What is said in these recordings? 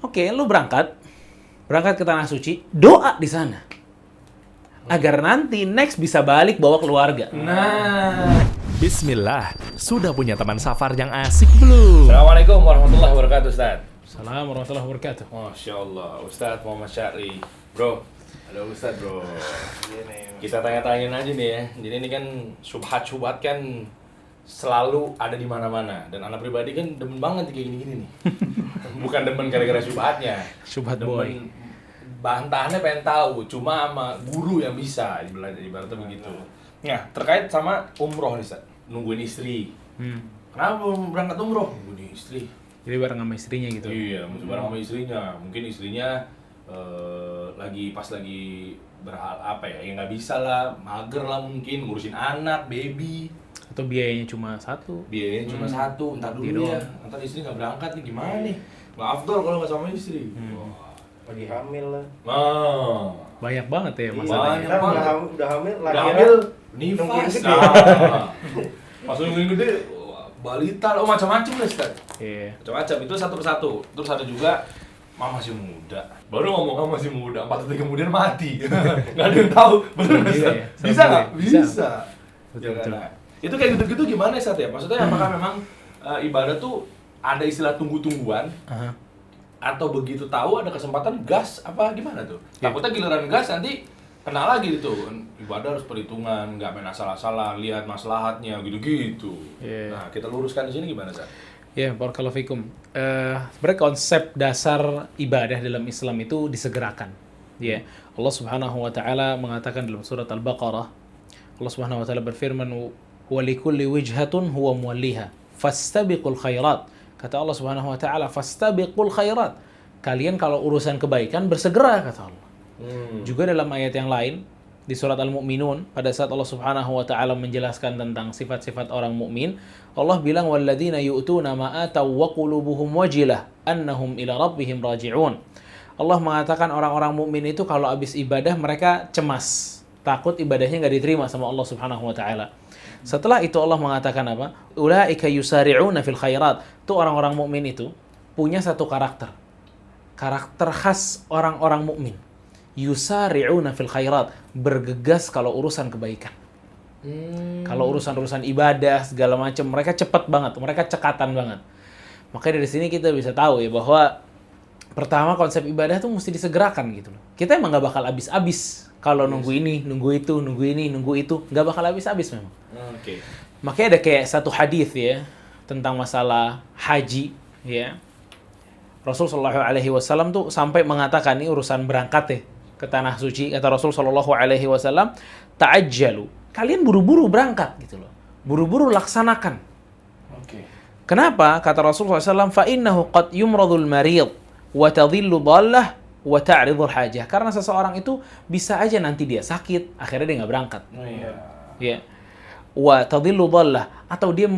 Oke, lu berangkat ke tanah suci, doa di sana. Agar nanti next bisa balik bawa keluarga. Nah, Bismillah, sudah punya teman safar yang asik belum? Assalamualaikum warahmatullahi wabarakatuh, Ustaz. Assalamualaikum warahmatullahi wabarakatuh. Masya Allah, Ustaz Muhammad Syari. Bro, halo Ustaz, bro. Kita tanya-tanyain aja nih ya. Jadi ini kan syubhat-syubhat kan selalu ada di mana-mana. Dan anak pribadi kan demen banget kayak gini-gini nih. Bukan demen gara-gara syubhatnya. Syubhat boy. Bantahannya pengen tahu, cuma sama guru yang bisa, ibaratnya begitu. Nah, terkait sama umroh nih, Ustaz. Nungguin istri. Kenapa belum berangkat umroh? Nungguin istri. Jadi bareng sama istrinya gitu. Iya, mesti bareng sama istrinya. Mungkin istrinya lagi apa ya nggak bisa lah, mager lah mungkin ngurusin anak, baby. Atau biayanya cuma satu. Biayanya cuma satu, entar dulu Iya ya. Entar istri nggak berangkat nih gimana nih? Nggak afdol kalau nggak sama istri. Wah. Lagi hamil lah. Banyak banget ya Iya. masalahnya. Banyak Kita banget. udah hamil, Udah lagi hamil, nifas. nungguin gede. Nah, pas nungguin gede, balita, macam-macam lah, Ustaz. Iya. Macam-macam, itu satu persatu. Terus ada juga, Mama masih muda. Baru ngomong Mama masih muda, 4 detik kemudian mati. Nggak ada yang tahu, bener nggak, Iya, Ustaz? ya. Bisa nggak? Bisa. Bisa. Betul, Ya kan? betul. Nah, itu kayak gitu-gitu gimana, Ustaz ya? Maksudnya apakah memang ibadah tuh ada istilah tunggu-tungguan? Aha. Atau begitu tahu ada kesempatan gas apa gimana tuh? Ya. Takutnya giliran gas nanti kena lagi itu. Ibadah harus perhitungan, nggak main asal-asalan, lihat maslahatnya gitu-gitu. Iya. Nah, kita luruskan di sini gimana, Sa? Ya, barakallahu fikum. Sebenarnya konsep dasar ibadah dalam Islam itu disegerakan. Ya, Allah Subhanahu wa taala mengatakan dalam surat Al-Baqarah, Allah Subhanahu wa taala berfirman, "Wa likulli wijhatun huwa muwalliha, fastabiqul khairat." Kata Allah Subhanahu wa taala, "Fastabiqul khairat." Kalian kalau urusan kebaikan bersegera, kata Allah. Juga dalam ayat yang lain di surat Al-Mu'minun, pada saat Allah Subhanahu wa taala menjelaskan tentang sifat-sifat orang mukmin, Allah bilang walladzina yu'tuna ma ataw wa qulubuhum wajilah annahum ila rabbihim raji'un. Allah mengatakan orang-orang mukmin itu kalau habis ibadah mereka cemas, takut ibadahnya nggak diterima sama Allah Subhanahu wa taala. Setelah itu Allah mengatakan apa? Ulaika yusari'una fil khairat. Itu orang-orang mukmin itu punya satu karakter. Karakter khas orang-orang mukmin. Yusari'una fil khairat, bergegas kalau urusan kebaikan. Kalau urusan-urusan ibadah segala macam, mereka cepat banget, mereka cekatan banget. Makanya dari sini kita bisa tahu ya bahwa pertama konsep ibadah tuh mesti disegerakan gitu loh. Kita emang nggak bakal habis-habis kalau nunggu ini, nunggu itu, nunggu itu, nggak bakal habis-habis memang. Oke. Makanya ada kayak satu hadis ya tentang masalah haji ya. Rasul Shallallahu Alaihi Wasallam tuh sampai mengatakan ini urusan berangkat ya ke tanah suci, kata Rasul Shallallahu Alaihi Wasallam, ta'ajjalu, kalian buru-buru berangkat gitu loh, buru-buru laksanakan. Oke. Kenapa? Kata Rasul SAW, fa innahu qad yumradul marid wa tadhillu dhallah wa ta'ridul hajah. Karena seseorang itu bisa aja nanti dia sakit, akhirnya dia nggak berangkat. Oh iya. Ya. Wa tadhillu dhallah, atau dia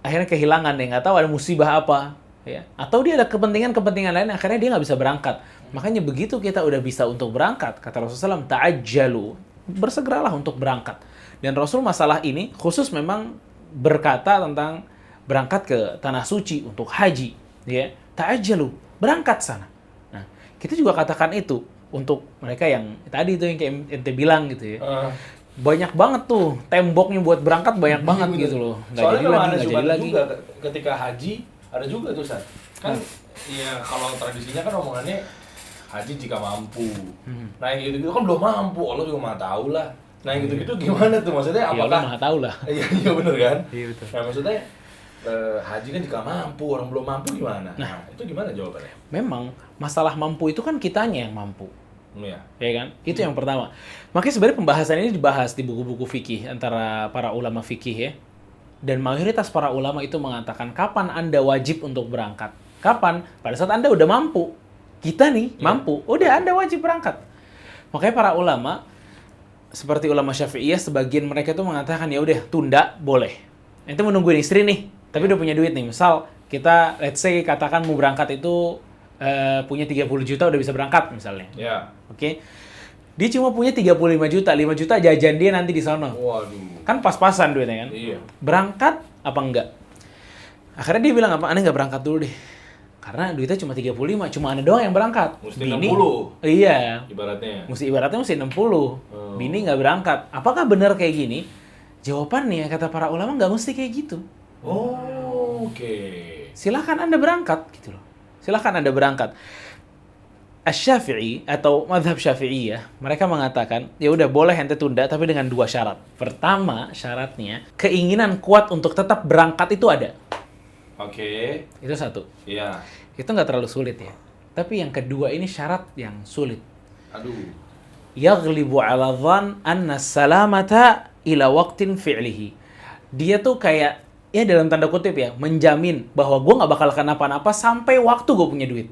akhirnya kehilangan, dia nggak tahu ada musibah apa, ya. Atau dia ada kepentingan lain, akhirnya dia nggak bisa berangkat. Makanya begitu kita udah bisa untuk berangkat, kata Rasulullah SAW, ta'ajjalu, bersegeralah untuk berangkat. Dan Rasul masalah ini khusus memang berkata tentang berangkat ke tanah suci untuk haji, ya. Ta'ajjalu, berangkat sana. Nah, kita juga katakan itu untuk mereka yang tadi itu yang kayak ente bilang gitu ya. Banyak banget tuh temboknya buat berangkat, banyak banget gitu loh. Nggak Soalnya jadi memang lagi, ada nggak syubhat jadi lagi. juga ketika haji, ada juga tuh, Ustaz. Kan iya kalau tradisinya kan omongannya haji jika mampu. Nah yang gitu-gitu kan belum mampu, Allah juga mah tahu lah. Nah yang gitu-gitu gimana tuh maksudnya? Ya Allah Apakah maha tahu lah. iya bener kan? Iya betul. Nah maksudnya haji kan jika mampu, orang belum mampu gimana? Nah itu gimana jawabannya? Memang masalah mampu itu kan kitanya yang mampu. Iya. Ya kan? Itu yang pertama. Makanya sebenarnya pembahasan ini dibahas di buku-buku fikih antara para ulama fikih ya. Dan mayoritas para ulama itu mengatakan kapan Anda wajib untuk berangkat? Kapan? Pada saat Anda udah mampu. Kita nih mampu, udah Anda wajib berangkat. Makanya para ulama seperti ulama Syafi'iyah sebagian mereka tuh mengatakan ya udah tunda boleh. Ente mau nungguin istri nih, tapi udah punya duit nih. Misal kita let's say katakan mau berangkat itu punya 30 juta udah bisa berangkat misalnya. Ya. Oke. Dia cuma punya 35 juta, 5 juta jajan dia nanti di sono. Waduh. Kan pas-pasan duitnya kan? Iya. Berangkat apa enggak? Akhirnya dia bilang apa? Aneh nggak berangkat dulu deh. Karena duitnya cuma 35, cuma Anda doang yang berangkat. Mesti 60. Iya. Ibaratnya. Ibaratnya mesti 60. Bini nggak berangkat. Apakah benar kayak gini? Jawabannya kata para ulama nggak mesti kayak gitu. Oh, oke. Silahkan Anda berangkat gitu loh. Silahkan Anda berangkat. Asy-Syafi'i atau mazhab Syafi'iyah, mereka mengatakan, ya udah boleh ente tunda tapi dengan 2 syarat. Pertama, syaratnya keinginan kuat untuk tetap berangkat itu ada. Oke. Itu satu. Iya. Itu nggak terlalu sulit ya. Tapi yang kedua ini syarat yang sulit. Aduh. Yaghlibu 'ala dhann anna salamata ila waqtin fi'lihi. Dia tuh kayak, ya dalam tanda kutip ya, menjamin bahwa gue nggak bakal kenapa-napa sampai waktu gue punya duit.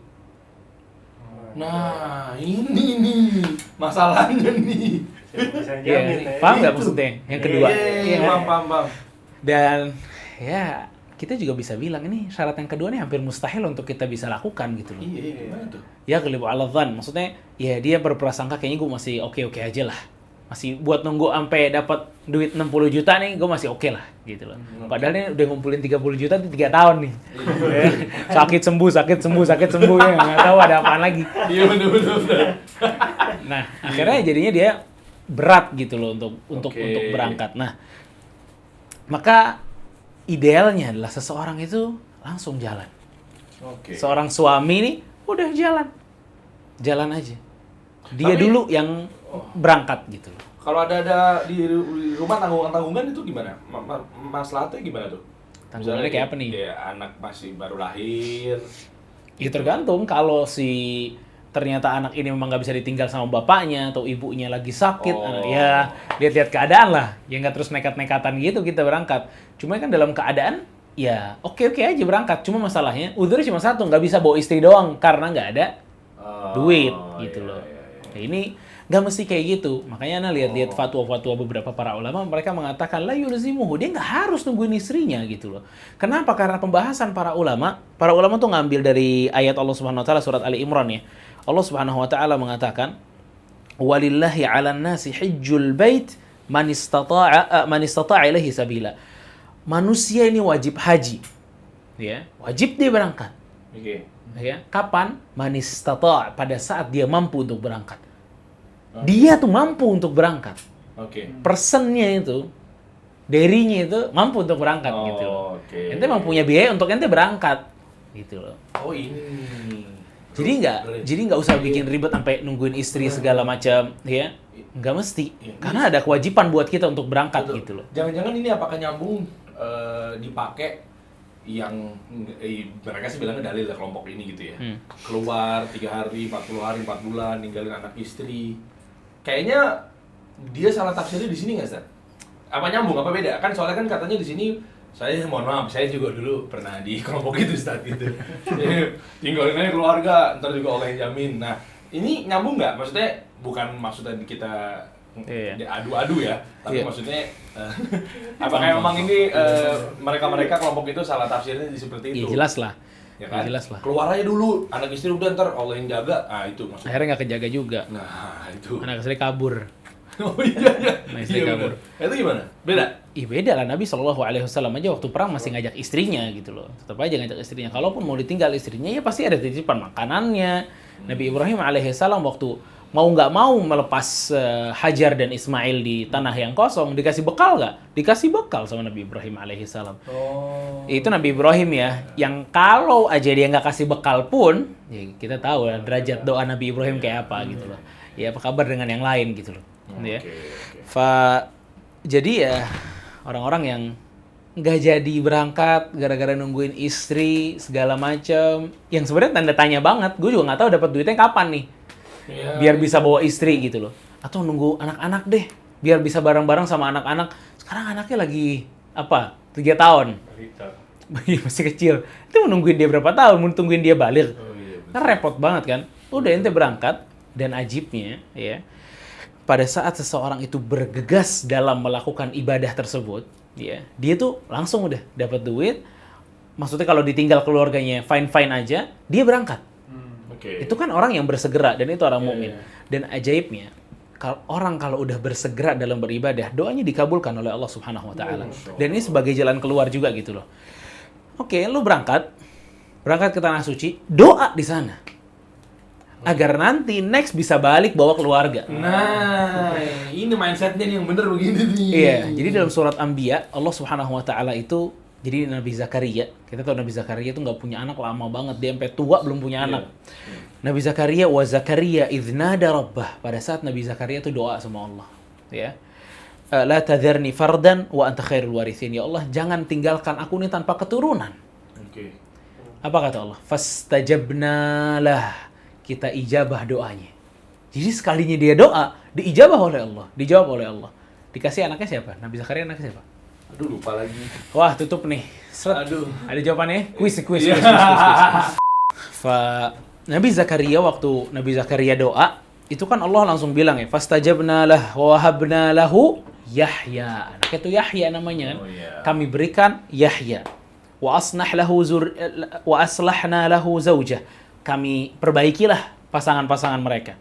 Nah, ini nih masalahnya nih. Bisa Iya, jamin ya. paham nggak maksudnya? Yang kedua. Iya, paham. Dan ya kita juga bisa bilang ini syarat yang kedua nih hampir mustahil untuk kita bisa lakukan gitu loh. Iya, gimana tuh? Ya ghalibu 'ala dhann, maksudnya ya dia berprasangka kayaknya gue masih oke-oke aja lah. Masih buat nunggu sampai dapat duit 60 juta nih, gue masih oke lah gitu loh. Padahal ini udah ngumpulin 30 juta di 3 tahun nih. Sakit sembuh ya, nggak tahu ada apaan lagi. Iya, bener. Nah, akhirnya jadinya dia berat gitu loh untuk Oke. berangkat. Nah, maka idealnya adalah seseorang itu langsung jalan. Oke. Seorang suami nih udah jalan aja. Dia Tapi- dulu yang berangkat gitu loh. Kalau ada di rumah tanggungan itu gimana? Masalahnya gimana tuh? Tanggungannya Misalnya kayak apa nih? Kayak anak masih baru lahir. Ya tergantung kalau si ternyata anak ini memang nggak bisa ditinggal sama bapaknya atau ibunya lagi sakit, Oh. ya lihat-lihat keadaan lah. Ya nggak terus nekat-nekatan gitu kita berangkat. Cuma kan dalam keadaan ya oke-oke aja berangkat. Cuma masalahnya udurnya cuma satu, nggak bisa bawa istri doang karena nggak ada duit gitu iya, loh. iya, iya. Nah, ini nggak mesti kayak gitu. Makanya Anda lihat-lihat fatwa-fatwa beberapa para ulama, mereka mengatakan la yulzimuhu, dia nggak harus nungguin istrinya gitu loh. Kenapa? Karena pembahasan para ulama tuh ngambil dari ayat Allah Subhanahu wa taala surat Ali Imran ya. Allah Subhanahu wa taala mengatakan walillahi 'alan nasi hajjul bait man istata'a ilaihi sabila. Manusia ini wajib haji. Ya, wajib dia berangkat. Oke. Ya, kapan? Man istata', pada saat dia mampu untuk berangkat. Dia tuh mampu untuk berangkat. Oke. Personnya itu, dirinya itu mampu untuk berangkat Oh, gitu loh. oke. Ente mampu punya biaya untuk ente berangkat gitu loh. Oh, ini. Jadi nggak usah bikin ribet sampai nungguin istri segala macam, ya. Nggak mesti. Iya. Karena ada kewajiban buat kita untuk berangkat Betul. gitu loh. Jangan-jangan ini apakah nyambung dipakai yang mereka sih bilangnya dalil kelompok ini gitu ya. Keluar 3 hari, 40 hari, 4 bulan, ninggalin anak istri. Kayaknya dia salah tafsirnya di sini nggak, Ustaz? Apa nyambung, apa beda? Kan soalnya kan katanya di sini, saya mohon maaf, saya juga dulu pernah di kelompok itu, Ustaz, gitu. Tinggalin aja keluarga, ntar juga Allah yang jamin. Nah, ini nyambung nggak? Maksudnya bukan maksudnya kita Iya. adu-adu ya, tapi Iya. maksudnya apakah memang ini mereka kelompok itu salah tafsirnya seperti Ya itu? jelas lah. Ya kan? Jelas lah. Keluar aja dulu, anak istri udah ntar Allah yang jaga. Ah, itu maksudnya. Akhirnya nggak kejaga juga. Nah, itu. Anak istri kabur. Oh iya. Nah, istri Iya, kabur. bener. Itu gimana? Beda? Ih beda lah, Nabi SAW aja waktu perang masih ngajak istrinya gitu loh. Tetap aja ngajak istrinya. Kalaupun mau ditinggal istrinya ya pasti ada titipan makanannya. Nabi Ibrahim alaihissalam waktu mau nggak mau melepas Hajar dan Ismail di tanah yang kosong, dikasih bekal nggak? Dikasih bekal sama Nabi Ibrahim alaihissalam. Oh. Itu Nabi Ibrahim ya, yang kalau aja dia nggak kasih bekal pun, ya kita tahu ya, derajat doa Nabi Ibrahim kayak apa gitu loh. Ya apa kabar dengan yang lain gitu loh. Ya. Jadi ya orang-orang yang nggak jadi berangkat gara-gara nungguin istri segala macem, yang sebenarnya tanda tanya banget. Gue juga nggak tahu dapat duitnya kapan nih, Iya. biar bisa bawa istri gitu loh. Atau nunggu anak-anak deh, biar bisa bareng-bareng sama anak-anak. Sekarang anaknya lagi apa? 3 tahun. Masih kecil. Itu mau nungguin dia berapa tahun? Mau tungguin dia balik? Oh iya. Kan repot banget kan? Udah ente berangkat, dan ajibnya ya, pada saat seseorang itu bergegas dalam melakukan ibadah tersebut, ya, dia tuh langsung udah dapat duit. Maksudnya kalau ditinggal keluarganya fine-fine aja, dia berangkat. Oke. Itu kan orang yang bersegera, dan itu orang Iya, mukmin. iya. Dan ajaibnya, kalau udah bersegera dalam beribadah, doanya dikabulkan oleh Allah Subhanahu wa taala. Dan ini sebagai jalan keluar juga gitu loh. Oke, lu berangkat, berangkat ke tanah suci, doa di sana. Agar nanti next bisa balik bawa keluarga. Nah, ini mindsetnya nih yang bener begini nih. Iya, jadi dalam surat Anbiya, Allah Subhanahu wa taala itu, jadi Nabi Zakaria, kita tahu Nabi Zakaria itu nggak punya anak lama banget, dia sampai tua belum punya anak. Nabi Zakaria, wa Zakaria idznada rabbah, pada saat Nabi Zakaria itu doa sama Allah, ya. La tadharni fardan wa anta khairul warithin. Ya Allah, jangan tinggalkan aku ini tanpa keturunan. Oke. Apa kata Allah? Fastajabna lah. Kita ijabah doanya. Jadi sekalinya dia doa, diijabah oleh Allah, dijawab oleh Allah. Dikasih anaknya siapa? Nabi Zakaria anaknya siapa? Aduh, lupa lagi. Wah, tutup nih. Seret. Aduh. Ada jawabannya? Kuis. Iya. Nabi Zakaria, waktu Nabi Zakaria doa, itu kan Allah langsung bilang ya, fastajabna lah wa wahabna lahu Yahya. Anaknya itu Yahya namanya kan. Oh, iya. Kami berikan Yahya. Wa aslahna lahu zaujah. Kami perbaikilah pasangan-pasangan mereka.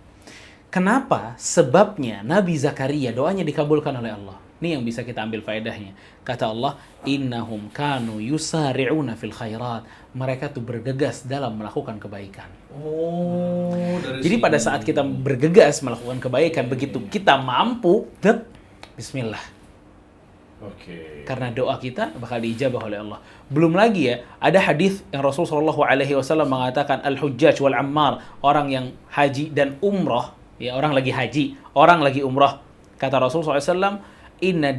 Kenapa? Sebabnya Nabi Zakaria doanya dikabulkan oleh Allah. Ini yang bisa kita ambil faedahnya. Kata Allah, innahum kanu yusari'una fil khairat. Mereka tuh bergegas dalam melakukan kebaikan. Oh, Jadi pada saat kita bergegas melakukan kebaikan, begitu kita mampu, bismillah. Oke. Karena doa kita bakal diijabah oleh Allah. Belum lagi ya, ada hadis yang Rasulullah SAW mengatakan al-hujjaj wal ammar, orang yang haji dan umrah, ya orang lagi haji, orang lagi umrah. Kata Rasulullah SAW, inna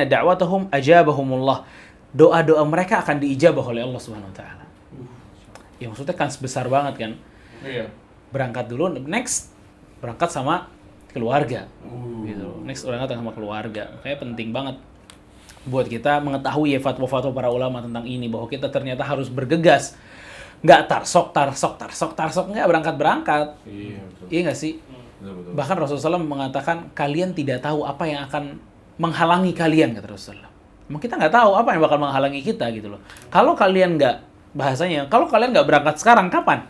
da'watahum ajabahumullah. Doa-doa mereka akan diijabah oleh Allah Subhanahu wa taala. Ya maksudnya kan besar banget kan. Iya. Berangkat dulu, next berangkat sama keluarga. Gitu. Next berangkat sama keluarga. Kayak penting banget buat kita mengetahui ya fatwa-fatwa para ulama tentang ini, bahwa kita ternyata harus bergegas. Nggak tarsok, nggak berangkat. Iya, betul. Iya nggak sih? Betul. Bahkan Rasulullah SAW mengatakan, kalian tidak tahu apa yang akan menghalangi kalian, kata Rasulullah. Emang kita nggak tahu apa yang bakal menghalangi kita gitu loh. Kalau kalian nggak, bahasanya, kalau kalian nggak berangkat sekarang, kapan?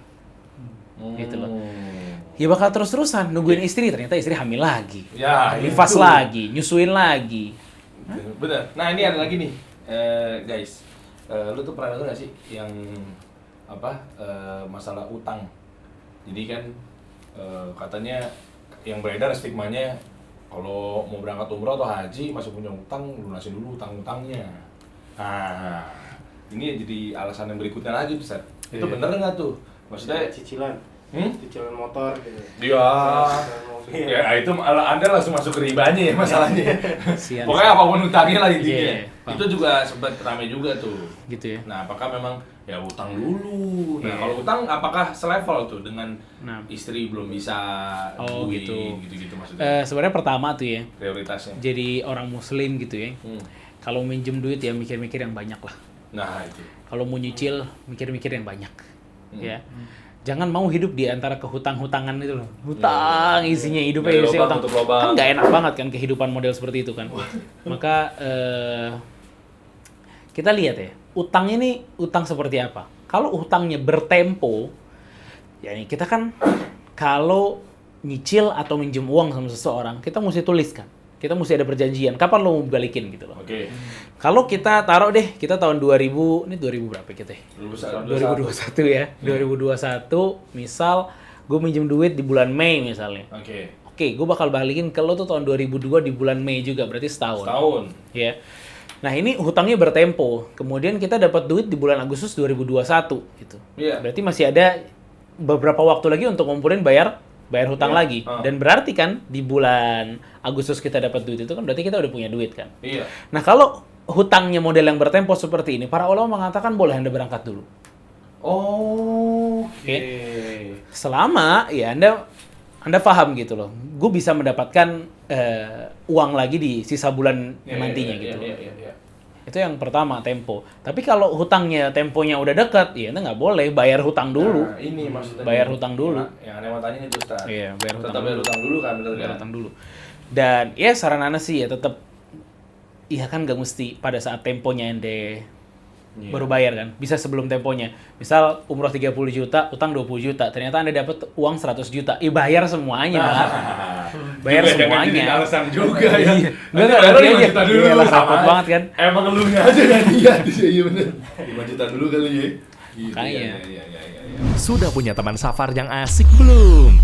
Gitu loh. Ya bakal terus-terusan nungguin istri, ternyata istri hamil lagi. Ya, nifas itu. lagi, nyusuin lagi. Bener. Nah, ini ada lagi nih, guys. Lu tuh pernah denger gak sih yang masalah utang? Jadi kan katanya yang beredar stigmanya kalau mau berangkat umroh atau haji masih punya utang, lunasin dulu utang-utangnya. Nah, ini jadi alasan yang berikutnya lagi, Ustaz. Itu bener nggak tuh? Maksudnya cicilan. Cicilan motor gitu. Iya. Ya itu Anda langsung masuk ke ribanya ya masalahnya. Sian. Pokoknya apapun utangnya lah intinya. Iya, paham. Itu juga sempat ramai juga tuh. Gitu ya. Nah, apakah memang ya utang dulu? Nah, Iya. kalau utang apakah selevel tuh dengan Nah. istri belum bisa Oh, nungguin, gitu. gitu maksudnya. Sebenarnya pertama tuh ya, Prioritasnya. jadi orang muslim gitu ya. Kalau minjem duit ya mikir-mikir yang banyak lah. Nah, itu. Kalau mau nyicil, mikir-mikir yang banyak. Ya. Jangan mau hidup di antara kehutang-hutangan itu loh. Hutang isinya hidupnya Dari isinya lubang hutang. tutup lubang. Kan nggak enak banget kan kehidupan model seperti itu kan. Maka kita lihat ya, utang ini utang seperti apa? Kalau utangnya bertempo, ya ini kita kan kalau nyicil atau minjem uang sama seseorang, kita mesti tuliskan. Kita mesti ada perjanjian, kapan lo mau balikin gitu loh. Oke. Kalau kita taruh deh, kita tahun 2000, ini 2000 berapa kita ya? 2021. 2021 ya. 2021, misal gue minjem duit di bulan Mei misalnya. Oke. Oke, gue bakal balikin ke lo tuh tahun 2002 di bulan Mei juga, berarti setahun. Setahun. Ya. Nah, ini hutangnya bertempo. Kemudian kita dapat duit di bulan Agustus 2021 gitu. Iya. Berarti masih ada beberapa waktu lagi untuk ngumpulin bayar hutang Iya. lagi. Dan berarti kan di bulan Agustus kita dapat duit itu kan berarti kita udah punya duit kan. Iya. Nah, kalau hutangnya model yang bertempo seperti ini, para ulama mengatakan boleh Anda berangkat dulu. Oh. Oke. Selama ya Anda paham gitu loh. Gue bisa mendapatkan uang lagi di sisa bulan nantinya gitu. Iya. Itu yang pertama, tempo. Tapi kalau hutangnya temponya udah dekat, ya Anda nggak boleh bayar hutang dulu. Nah, ini maksudnya. Bayar hutang dulu. Yang Anda mau tanya itu, Ustaz. Iya, bayar hutang Tetap bayar dulu. hutang dulu kan, bener Bayar kan? hutang dulu. Dan ya saran Anda sih ya tetap, iya kan nggak mesti pada saat temponya Anda baru bayar kan. Bisa sebelum temponya. Misal umroh 30 juta, utang 20 juta. Ternyata Anda dapat uang 100 juta. Bayar semuanya kan. Bayar Juga jangan jadi semuanya. alasan juga ya. Iya. Nanti Nggak, bayar nanti 5 aja. juta dulu. Iyalah, sama repot aja. banget kan. Emang elunya aja kan iya bener. 5 juta dulu kali ya. Makanya. Iya. Sudah punya teman safar yang asik belum?